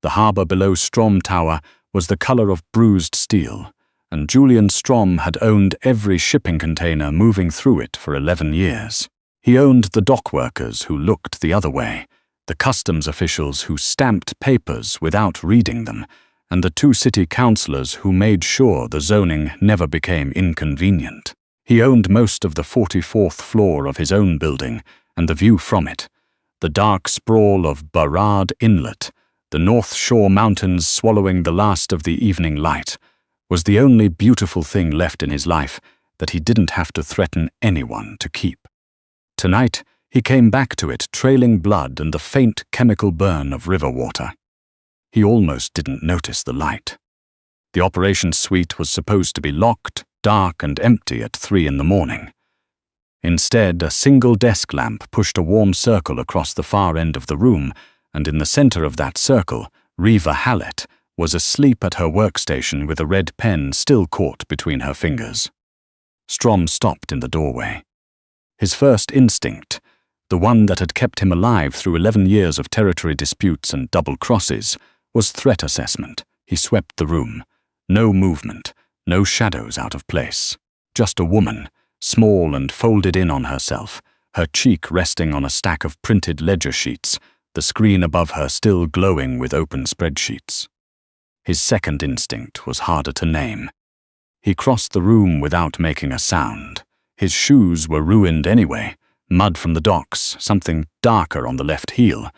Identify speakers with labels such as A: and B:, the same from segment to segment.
A: The harbour below Strom Tower was the colour of bruised steel, and Julian Strom had owned every shipping container moving through it for 11 years. He owned the dock workers who looked the other way, the customs officials who stamped papers without reading them, and the 2 city councillors who made sure the zoning never became inconvenient. He owned most of the 44th floor of his own building and the view from it, the dark sprawl of Burrard Inlet, the North Shore Mountains swallowing the last of the evening light, was the only beautiful thing left in his life that he didn't have to threaten anyone to keep. Tonight, he came back to it trailing blood and the faint chemical burn of river water. He almost didn't notice the light. The operations suite was supposed to be locked, dark and empty at 3 in the morning. Instead, a single desk lamp pushed a warm circle across the far end of the room, and in the center of that circle, Reva Hallett was asleep at her workstation with a red pen still caught between her fingers. Strom stopped in the doorway. His first instinct, the one that had kept him alive through 11 years of territory disputes and double crosses, was threat assessment. He swept the room. No movement, no shadows out of place. Just a woman, small and folded in on herself, her cheek resting on a stack of printed ledger sheets, the screen above her still glowing with open spreadsheets. His second instinct was harder to name. He crossed the room without making a sound. His shoes were ruined anyway, mud from the docks, something darker on the left heel,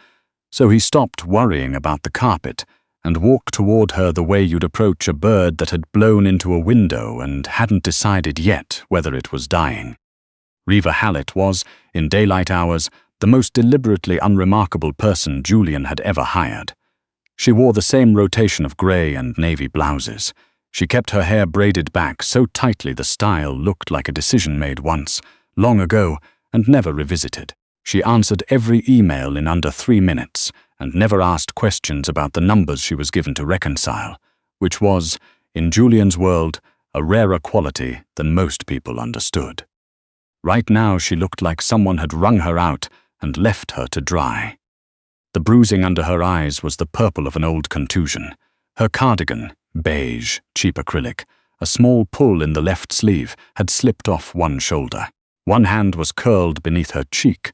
A: so he stopped worrying about the carpet and walked toward her the way you'd approach a bird that had blown into a window and hadn't decided yet whether it was dying. Reva Hallett was, in daylight hours, the most deliberately unremarkable person Julian had ever hired. She wore the same rotation of grey and navy blouses. She kept her hair braided back so tightly the style looked like a decision made once, long ago, and never revisited. She answered every email in under 3 minutes and never asked questions about the numbers she was given to reconcile, which was, in Julian's world, a rarer quality than most people understood. Right now she looked like someone had wrung her out and left her to dry. The bruising under her eyes was the purple of an old contusion. Her cardigan, beige, cheap acrylic, a small pull in the left sleeve, had slipped off one shoulder. One hand was curled beneath her cheek,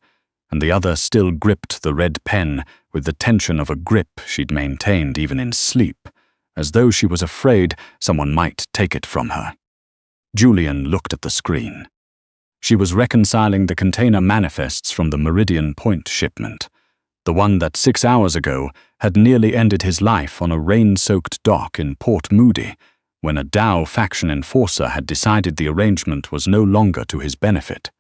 A: and the other still gripped the red pen with the tension of a grip she'd maintained even in sleep, as though she was afraid someone might take it from her. Julian looked at the screen. She was reconciling the container manifests from the Meridian Point shipment, the one that 6 hours ago had nearly ended his life on a rain-soaked dock in Port Moody, when a Dow faction enforcer had decided the arrangement was no longer to his benefit.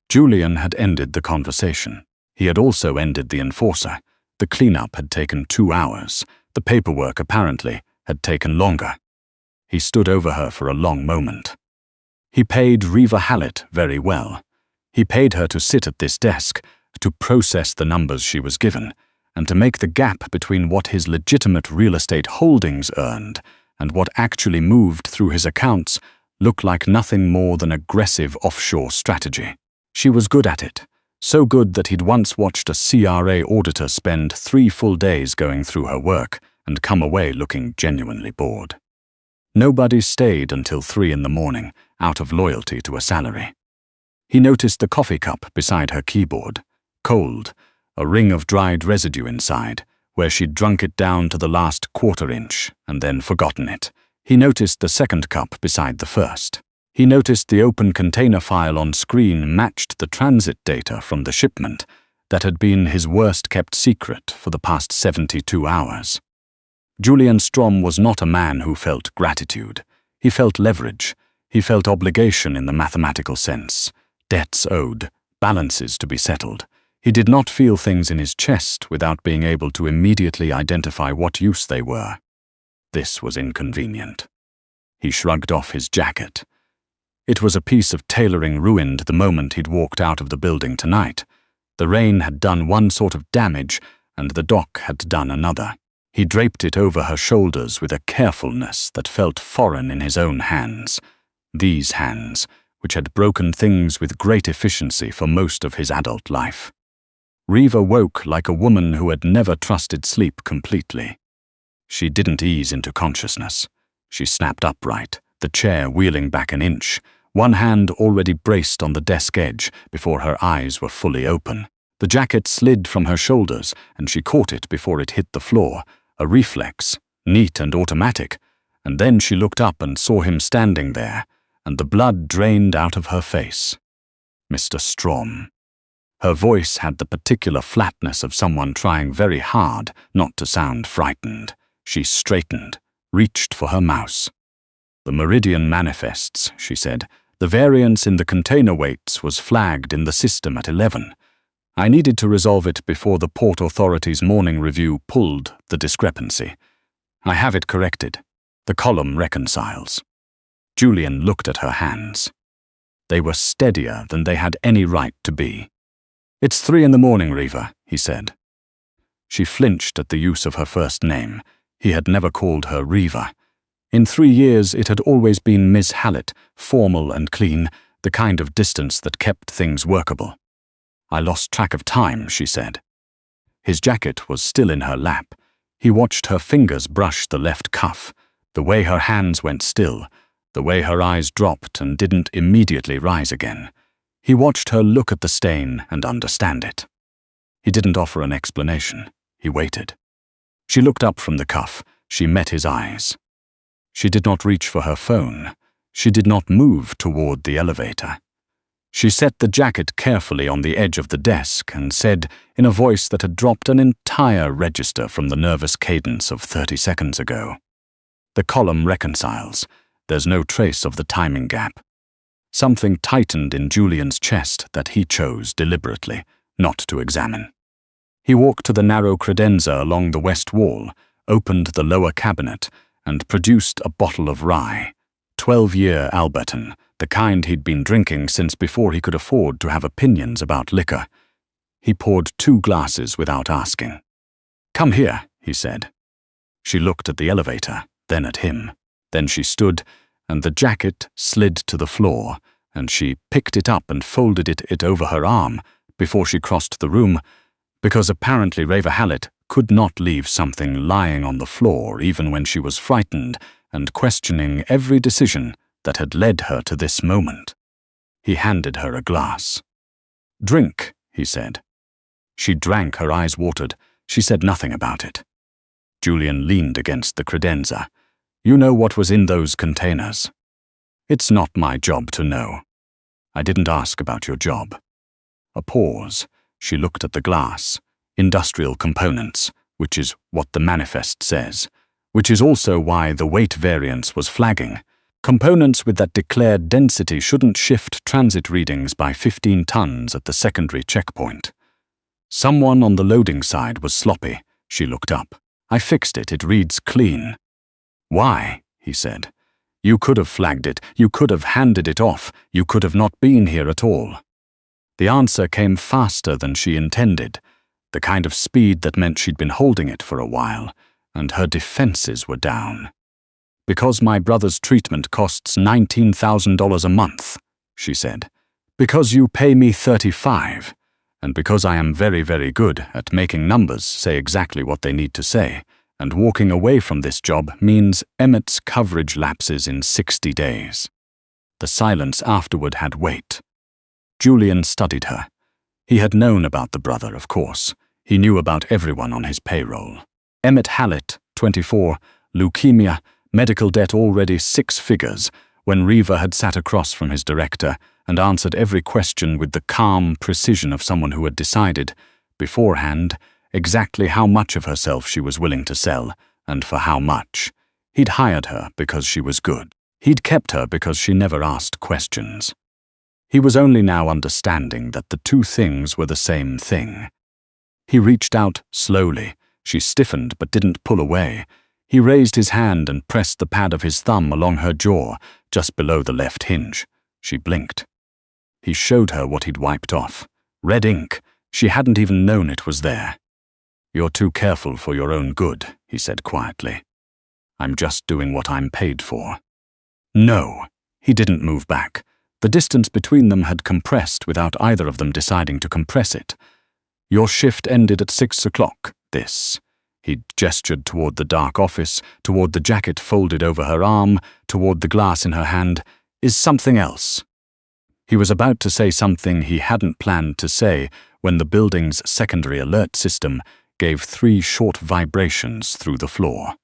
A: Julian had ended the conversation. He had also ended the enforcer. The cleanup had taken 2 hours. The paperwork, apparently, had taken longer. He stood over her for a long moment. He paid Reva Hallett very well. He paid her to sit at this desk, to process the numbers she was given, and to make the gap between what his legitimate real estate holdings earned and what actually moved through his accounts look like nothing more than aggressive offshore strategy. She was good at it, so good that he'd once watched a CRA auditor spend 3 full days going through her work and come away looking genuinely bored. Nobody stayed until 3 in the morning, out of loyalty to a salary. He noticed the coffee cup beside her keyboard, cold, a ring of dried residue inside, where she'd drunk it down to the last 1/4 inch and then forgotten it. He noticed the second cup beside the first. He noticed the open container file on screen matched the transit data from the shipment that had been his worst-kept secret for the past 72 hours. Julian Strom was not a man who felt gratitude. He felt leverage. He felt obligation in the mathematical sense, debts owed, balances to be settled. He did not feel things in his chest without being able to immediately identify what use they were. This was inconvenient. He shrugged off his jacket. It was a piece of tailoring ruined the moment he'd walked out of the building tonight. The rain had done one sort of damage, and the dock had done another. He draped it over her shoulders with a carefulness that felt foreign in his own hands. These hands, which had broken things with great efficiency for most of his adult life. Reva woke like a woman who had never trusted sleep completely. She didn't ease into consciousness. She snapped upright, the chair wheeling back an inch, one hand already braced on the desk edge before her eyes were fully open. The jacket slid from her shoulders, and she caught it before it hit the floor, a reflex, neat and automatic, and then she looked up and saw him standing there, and the blood drained out of her face. Mr. Strom. Her voice had the particular flatness of someone trying very hard not to sound frightened. She straightened, reached for her mouse. "The Meridian manifests," she said. "The variance in the container weights was flagged in the system at 11. I needed to resolve it before the Port Authority's morning review pulled the discrepancy. I have it corrected. The column reconciles." Julian looked at her hands. They were steadier than they had any right to be. "It's 3 a.m, Reva," he said. She flinched at the use of her first name. He had never called her Reva. In 3 years it had always been Miss Hallett, formal and clean, the kind of distance that kept things workable. "I lost track of time," she said. His jacket was still in her lap. He watched her fingers brush the left cuff, the way her hands went still, the way her eyes dropped and didn't immediately rise again. He watched her look at the stain and understand it. He didn't offer an explanation. He waited. She looked up from the cuff. She met his eyes. She did not reach for her phone. She did not move toward the elevator. She set the jacket carefully on the edge of the desk and said, in a voice that had dropped an entire register from the nervous cadence of 30 seconds ago, "The column reconciles. There's no trace of the timing gap." Something tightened in Julian's chest that he chose deliberately not to examine. He walked to the narrow credenza along the west wall, opened the lower cabinet, and produced a bottle of rye, 12-year Alberton, the kind he'd been drinking since before he could afford to have opinions about liquor. He poured 2 glasses without asking. "Come here," he said. She looked at the elevator, then at him. Then she stood, and the jacket slid to the floor, and she picked it up and folded it over her arm before she crossed the room, because apparently Reva Hallett could not leave something lying on the floor even when she was frightened and questioning every decision that had led her to this moment. He handed her a glass. "Drink," he said. She drank, her eyes watered. She said nothing about it. Julian leaned against the credenza. "You know what was in those containers." "It's not my job to know." "I didn't ask about your job." A pause. She looked at the glass. "Industrial components, which is what the manifest says, which is also why the weight variance was flagging. Components with that declared density shouldn't shift transit readings by 15 tons at the secondary checkpoint." "Someone on the loading side was sloppy." She looked up. "I fixed it. It reads clean." "Why?" he said. "You could have flagged it. You could have handed it off. You could have not been here at all." The answer came faster than she intended, the kind of speed that meant she'd been holding it for a while, and her defenses were down. "Because my brother's treatment costs $19,000 a month," she said. "Because you pay me $35, and because I am very, very good at making numbers say exactly what they need to say, and walking away from this job means Emmett's coverage lapses in 60 days. The silence afterward had weight. Julian studied her. He had known about the brother, of course. He knew about everyone on his payroll. Emmett Hallett, 24, leukemia, medical debt already 6 figures, when Reva had sat across from his director and answered every question with the calm precision of someone who had decided, beforehand, exactly how much of herself she was willing to sell, and for how much. He'd hired her because she was good. He'd kept her because she never asked questions. He was only now understanding that the two things were the same thing. He reached out slowly. She stiffened but didn't pull away. He raised his hand and pressed the pad of his thumb along her jaw, just below the left hinge. She blinked. He showed her what he'd wiped off. Red ink. She hadn't even known it was there. "You're too careful for your own good," he said quietly. "I'm just doing what I'm paid for." No. He didn't move back. The distance between them had compressed without either of them deciding to compress it. "Your shift ended at 6 o'clock, this. He gestured toward the dark office, toward the jacket folded over her arm, toward the glass in her hand. "Is something else." He was about to say something he hadn't planned to say when the building's secondary alert system gave 3 short vibrations through the floor.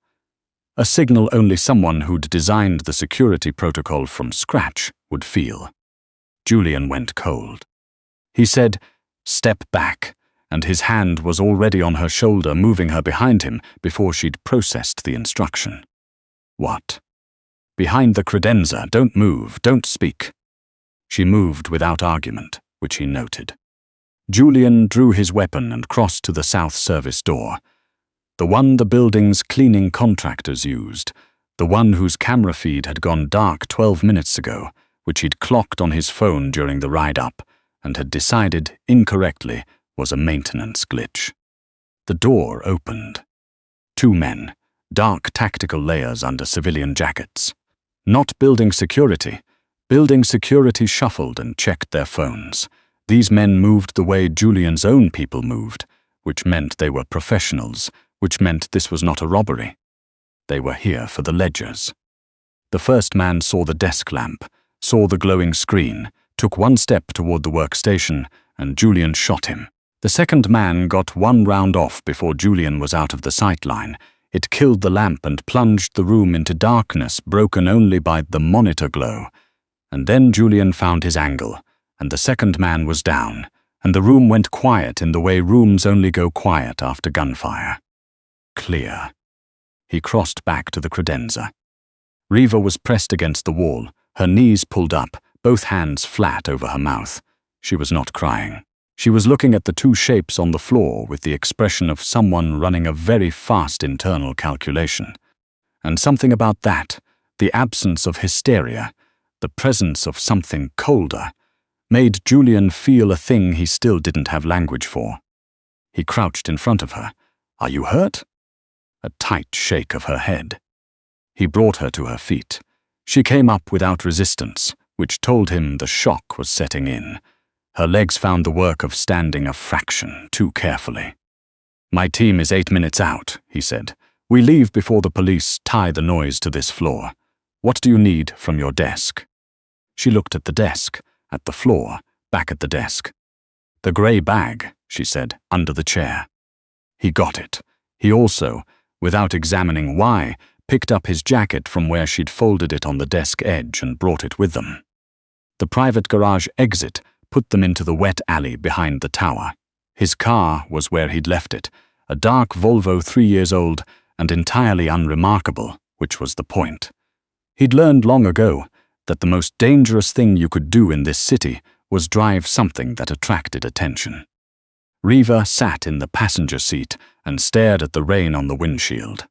A: A signal only someone who'd designed the security protocol from scratch would feel. Julian went cold. He said, "Step back," and his hand was already on her shoulder, moving her behind him before she'd processed the instruction. "What?" "Behind the credenza. Don't move. Don't speak." She moved without argument, which he noted. Julian drew his weapon and crossed to the south service door. The one the building's cleaning contractors used, the one whose camera feed had gone dark 12 minutes ago, which he'd clocked on his phone during the ride up, and had decided, incorrectly, was a maintenance glitch. The door opened. 2 men, dark tactical layers under civilian jackets. Not building security. Building security shuffled and checked their phones. These men moved the way Julian's own people moved, which meant they were professionals, which meant this was not a robbery. They were here for the ledgers. The first man saw the desk lamp, saw the glowing screen, took 1 step toward the workstation, and Julian shot him. The second man got 1 round off before Julian was out of the sight line. It killed the lamp and plunged the room into darkness, broken only by the monitor glow. And then Julian found his angle, and the second man was down, and the room went quiet in the way rooms only go quiet after gunfire. Clear. He crossed back to the credenza. Reva was pressed against the wall, her knees pulled up, both hands flat over her mouth. She was not crying. She was looking at the 2 shapes on the floor with the expression of someone running a very fast internal calculation. And something about that, the absence of hysteria, the presence of something colder, made Julian feel a thing he still didn't have language for. He crouched in front of her. "Are you hurt?" A tight shake of her head. He brought her to her feet. She came up without resistance, which told him the shock was setting in. Her legs found the work of standing a fraction too carefully. "My team is 8 minutes out," he said. "We leave before the police tie the noise to this floor. What do you need from your desk?" She looked at the desk, at the floor, back at the desk. "The grey bag," she said, "under the chair." He got it. He also, without examining why, picked up his jacket from where she'd folded it on the desk edge and brought it with them. The private garage exit put them into the wet alley behind the tower. His car was where he'd left it, a dark Volvo 3 years old and entirely unremarkable, which was the point. He'd learned long ago that the most dangerous thing you could do in this city was drive something that attracted attention. Reva sat in the passenger seat and stared at the rain on the windshield.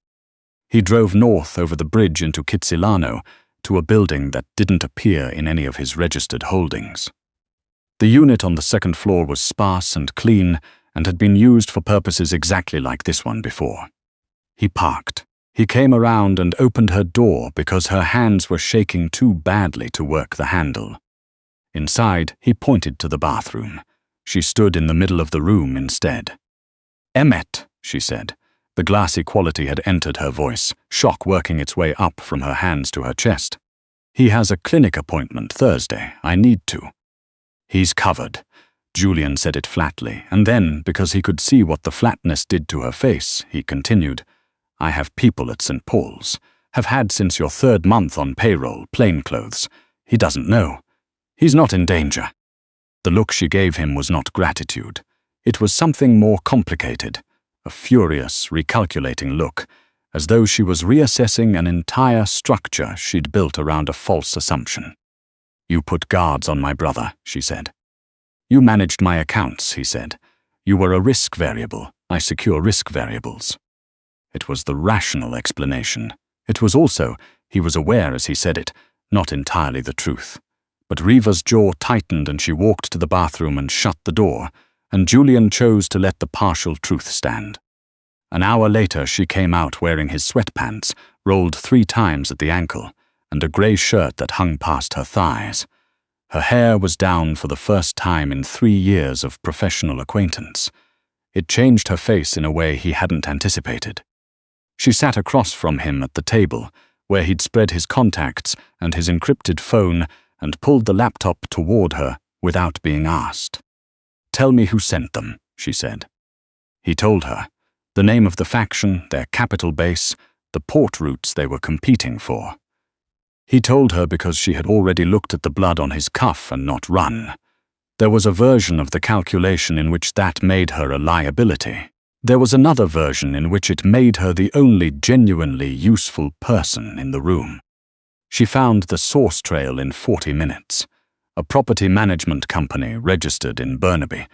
A: He drove north over the bridge into Kitsilano to a building that didn't appear in any of his registered holdings. The unit on the 2nd floor was sparse and clean and had been used for purposes exactly like this one before. He parked. He came around and opened her door because her hands were shaking too badly to work the handle. Inside, he pointed to the bathroom. She stood in the middle of the room instead. "Emmet," she said. The glassy quality had entered her voice, shock working its way up from her hands to her chest. "He has a clinic appointment Thursday. I need to." "He's covered." Julian said it flatly, and then, because he could see what the flatness did to her face, he continued, "I have people at St. Paul's. Have had since your 3rd month on payroll, plainclothes. He doesn't know. He's not in danger." The look she gave him was not gratitude. It was something more complicated, a furious, recalculating look, as though she was reassessing an entire structure she'd built around a false assumption. "You put guards on my brother," she said. "You managed my accounts," he said. "You were a risk variable. I secure risk variables." It was the rational explanation. It was also, he was aware as he said it, not entirely the truth. But Reva's jaw tightened and she walked to the bathroom and shut the door, and Julian chose to let the partial truth stand. An hour later she came out wearing his sweatpants, rolled 3 times at the ankle, and a grey shirt that hung past her thighs. Her hair was down for the first time in 3 years of professional acquaintance. It changed her face in a way he hadn't anticipated. She sat across from him at the table, where he'd spread his contacts and his encrypted phone, and pulled the laptop toward her without being asked. "Tell me who sent them," she said. He told her the name of the faction, their capital base, the port routes they were competing for. He told her because she had already looked at the blood on his cuff and not run. There was a version of the calculation in which that made her a liability. There was another version in which it made her the only genuinely useful person in the room. She found the source trail in 40 minutes. A property management company registered in Burnaby,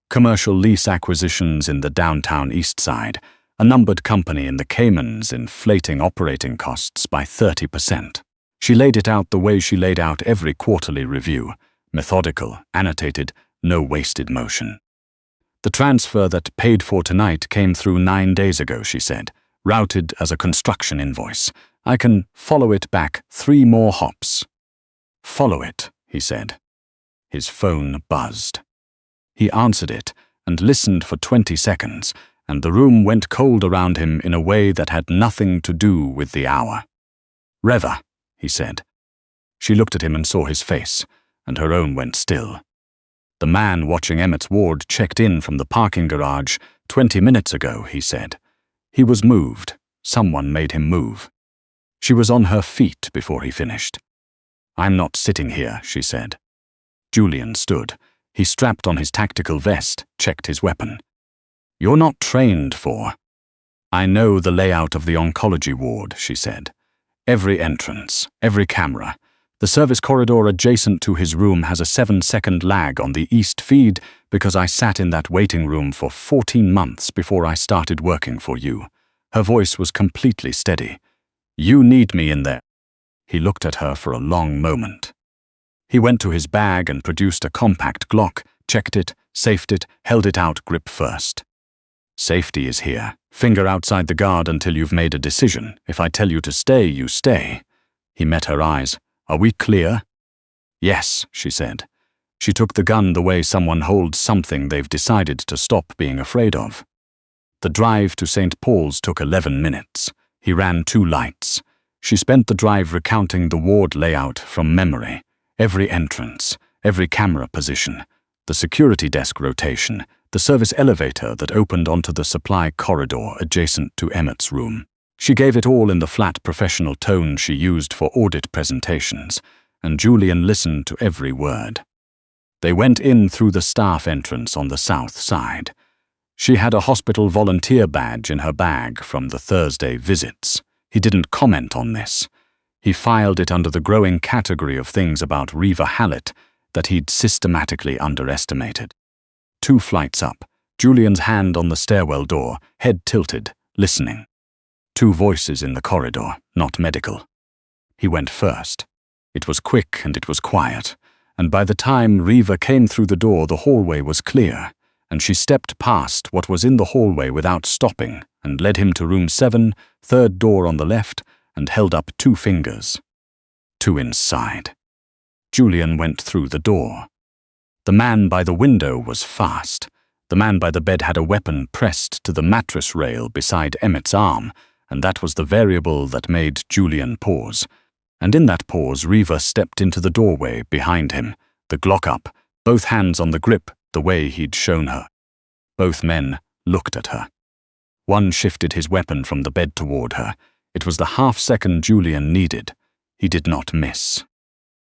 A: commercial lease acquisitions in the downtown East Side, a numbered company in the Caymans inflating operating costs by 30%. She laid it out the way she laid out every quarterly review, methodical, annotated, no wasted motion. "The transfer that paid for tonight came through 9 days ago," she said, "routed as a construction invoice. I can follow it back 3 more hops." "Follow it," he said. His phone buzzed. He answered it and listened for 20 seconds, and the room went cold around him in a way that had nothing to do with the hour. "Reva," he said. She looked at him and saw his face, and her own went still. "The man watching Emmett's ward checked in from the parking garage 20 minutes ago," he said. "He was moved. Someone made him move." She was on her feet before he finished. "I'm not sitting here," she said. Julian stood. He strapped on his tactical vest, checked his weapon. "You're not trained for—" "I know the layout of the oncology ward," she said. "Every entrance, every camera. The service corridor adjacent to his room has a 7-second lag on the east feed because I sat in that waiting room for 14 months before I started working for you." Her voice was completely steady. "You need me in there." He looked at her for a long moment. He went to his bag and produced a compact Glock, checked it, safed it, held it out grip first. "Safety is here. Finger outside the guard until you've made a decision. If I tell you to stay, you stay." He met her eyes. "Are we clear?" "Yes," she said. She took the gun the way someone holds something they've decided to stop being afraid of. The drive to St. Paul's took 11 minutes. He ran 2 lights. She spent the drive recounting the ward layout from memory. Every entrance, every camera position, the security desk rotation, the service elevator that opened onto the supply corridor adjacent to Emmett's room. She gave it all in the flat professional tone she used for audit presentations, and Julian listened to every word. They went in through the staff entrance on the south side. She had a hospital volunteer badge in her bag from the Thursday visits. He didn't comment on this. He filed it under the growing category of things about Reva Hallett that he'd systematically underestimated. 2 flights up, Julian's hand on the stairwell door, head tilted, listening. 2 voices in the corridor, not medical. He went first. It was quick and it was quiet, and by the time Reva came through the door, the hallway was clear, and she stepped past what was in the hallway without stopping and led him to room 7, 3rd door on the left, and held up 2 fingers. 2 inside. Julian went through the door. The man by the window was fast. The man by the bed had a weapon pressed to the mattress rail beside Emmett's arm, and that was the variable that made Julian pause. And in that pause, Reva stepped into the doorway behind him, the Glock up, both hands on the grip the way he'd shown her. Both men looked at her. One shifted his weapon from the bed toward her. It was the half-second Julian needed. He did not miss.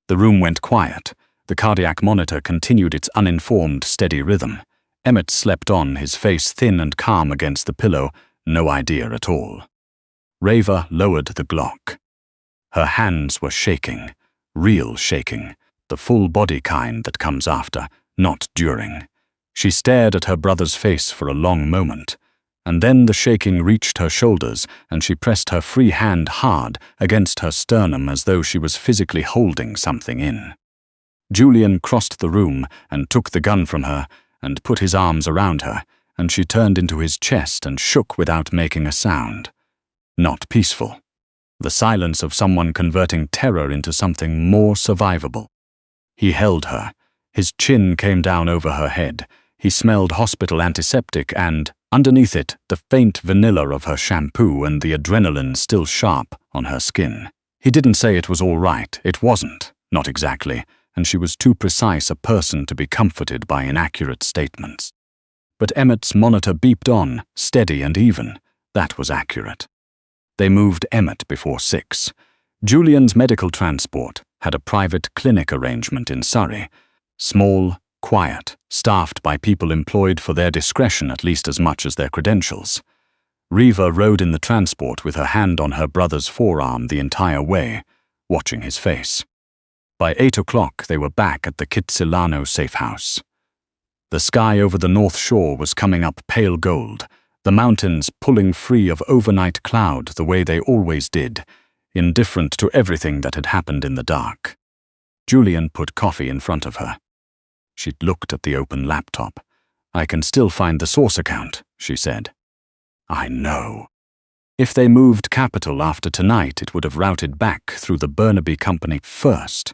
A: The room went quiet. The cardiac monitor continued its uninformed, steady rhythm. Emmett slept on, his face thin and calm against the pillow, no idea at all. Reva lowered the Glock. Her hands were shaking, real shaking, the full body kind that comes after, not during. She stared at her brother's face for a long moment, and then the shaking reached her shoulders and she pressed her free hand hard against her sternum as though she was physically holding something in. Julian crossed the room and took the gun from her and put his arms around her, and she turned into his chest and shook without making a sound. Not peaceful. The silence of someone converting terror into something more survivable. He held her. His chin came down over her head. He smelled hospital antiseptic and, underneath it, the faint vanilla of her shampoo and the adrenaline still sharp on her skin. He didn't say it was all right. It wasn't. Not exactly. And she was too precise a person to be comforted by inaccurate statements. But Emmett's monitor beeped on, steady and even. That was accurate. They moved Emmett before 6. Julian's medical transport had a private clinic arrangement in Surrey. Small, quiet, staffed by people employed for their discretion at least as much as their credentials. Reva rode in the transport with her hand on her brother's forearm the entire way, watching his face. By 8 o'clock they were back at the Kitsilano safe house. The sky over the north shore was coming up pale gold, the mountains pulling free of overnight cloud the way they always did, indifferent to everything that had happened in the dark. Julian put coffee in front of her. She looked at the open laptop. "I can still find the source account," she said. "I know." If they moved capital after tonight, it would have routed back through the Burnaby Company first.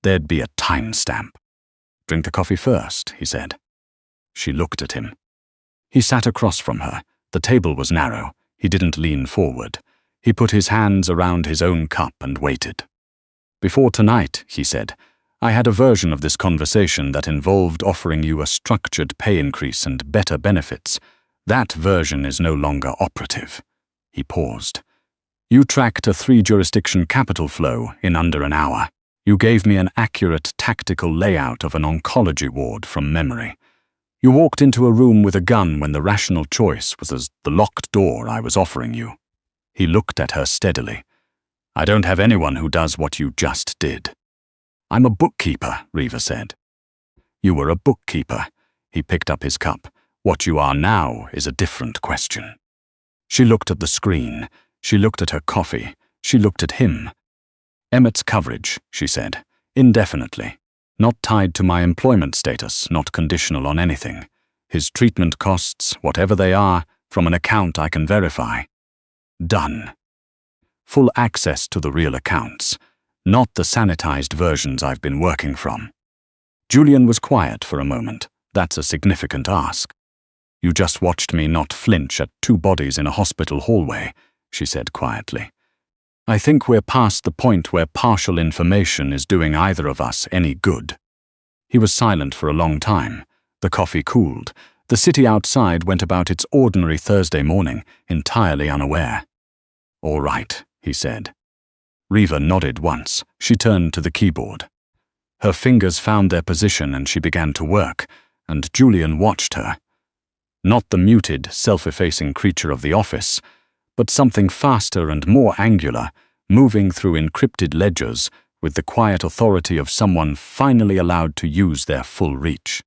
A: There'd be a timestamp. "Drink the coffee first," he said. She looked at him. He sat across from her. The table was narrow. He didn't lean forward. He put his hands around his own cup and waited. "Before tonight," he said, "I had a version of this conversation that involved offering you a structured pay increase and better benefits. That version is no longer operative." He paused. "You tracked a 3-jurisdiction capital flow in under an hour. You gave me an accurate tactical layout of an oncology ward from memory. You walked into a room with a gun when the rational choice was as the locked door I was offering you." He looked at her steadily. "I don't have anyone who does what you just did." "I'm a bookkeeper," Reva said. "You were a bookkeeper." He picked up his cup. "What you are now is a different question." She looked at the screen. She looked at her coffee. She looked at him. "Emmett's coverage," she said, "indefinitely. Not tied to my employment status, not conditional on anything. His treatment costs, whatever they are, from an account I can verify. Done. Full access to the real accounts, not the sanitized versions I've been working from." Julian was quiet for a moment. That's a significant ask. "You just watched me not flinch at 2 bodies in a hospital hallway," she said quietly. "I think we're past the point where partial information is doing either of us any good." He was silent for a long time. The coffee cooled. The city outside went about its ordinary Thursday morning, entirely unaware. "All right," he said. Reva nodded once. She turned to the keyboard. Her fingers found their position and she began to work, and Julian watched her. Not the muted, self-effacing creature of the office, but something faster and more angular, moving through encrypted ledgers with the quiet authority of someone finally allowed to use their full reach.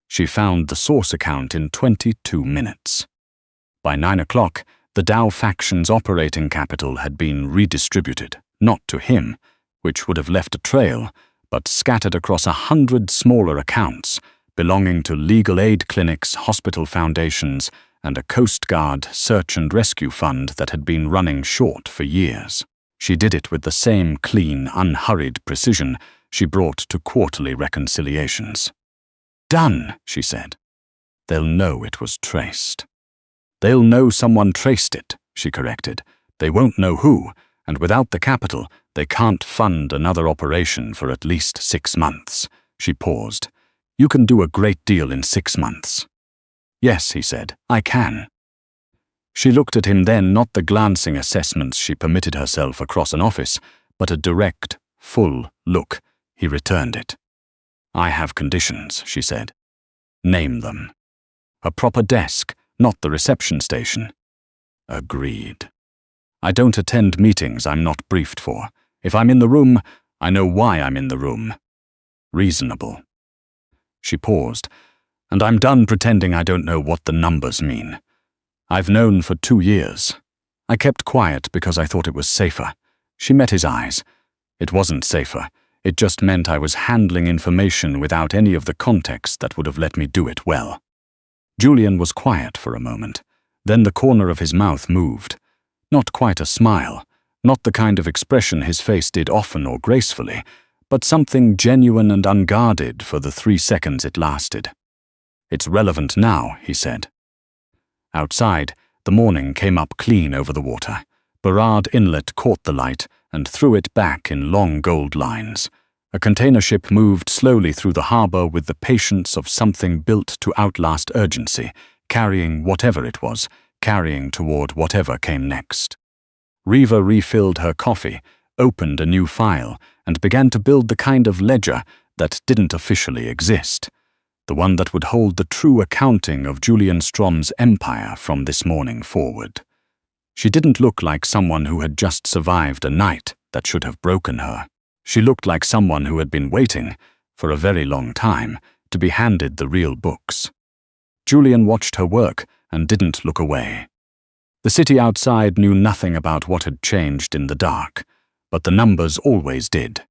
A: She found the source account in 22 minutes. By 9 o'clock, the Dow faction's operating capital had been redistributed, not to him, which would have left a trail, but scattered across 100 smaller accounts, belonging to legal aid clinics, hospital foundations, and a Coast Guard search and rescue fund that had been running short for years. She did it with the same clean, unhurried precision she brought to quarterly reconciliations. "Done," she said. "They'll know it was traced." "They'll know someone traced it," she corrected. "They won't know who, and without the capital, they can't fund another operation for at least 6 months. She paused. "You can do a great deal in 6 months." "Yes," he said, "I can." She looked at him then, not the glancing assessments she permitted herself across an office, but a direct, full look. He returned it. "I have conditions," she said. "Name them." "A proper desk, not the reception station." "Agreed." "I don't attend meetings I'm not briefed for. If I'm in the room, I know why I'm in the room." "Reasonable." She paused. "And I'm done pretending I don't know what the numbers mean. I've known for 2 years. I kept quiet because I thought it was safer." She met his eyes. "It wasn't safer. It just meant I was handling information without any of the context that would have let me do it well." Julian was quiet for a moment. Then the corner of his mouth moved. Not quite a smile, not the kind of expression his face did often or gracefully, but something genuine and unguarded for the 3 seconds it lasted. "It's relevant now," he said. Outside, the morning came up clean over the water. Burrard Inlet caught the light and threw it back in long gold lines. A container ship moved slowly through the harbor with the patience of something built to outlast urgency, carrying whatever it was, carrying toward whatever came next. Reva refilled her coffee, opened a new file, and began to build the kind of ledger that didn't officially exist, the one that would hold the true accounting of Julian Strom's empire from this morning forward. She didn't look like someone who had just survived a night that should have broken her. She looked like someone who had been waiting, for a very long time, to be handed the real books. Julian watched her work and didn't look away. The city outside knew nothing about what had changed in the dark, but the numbers always did.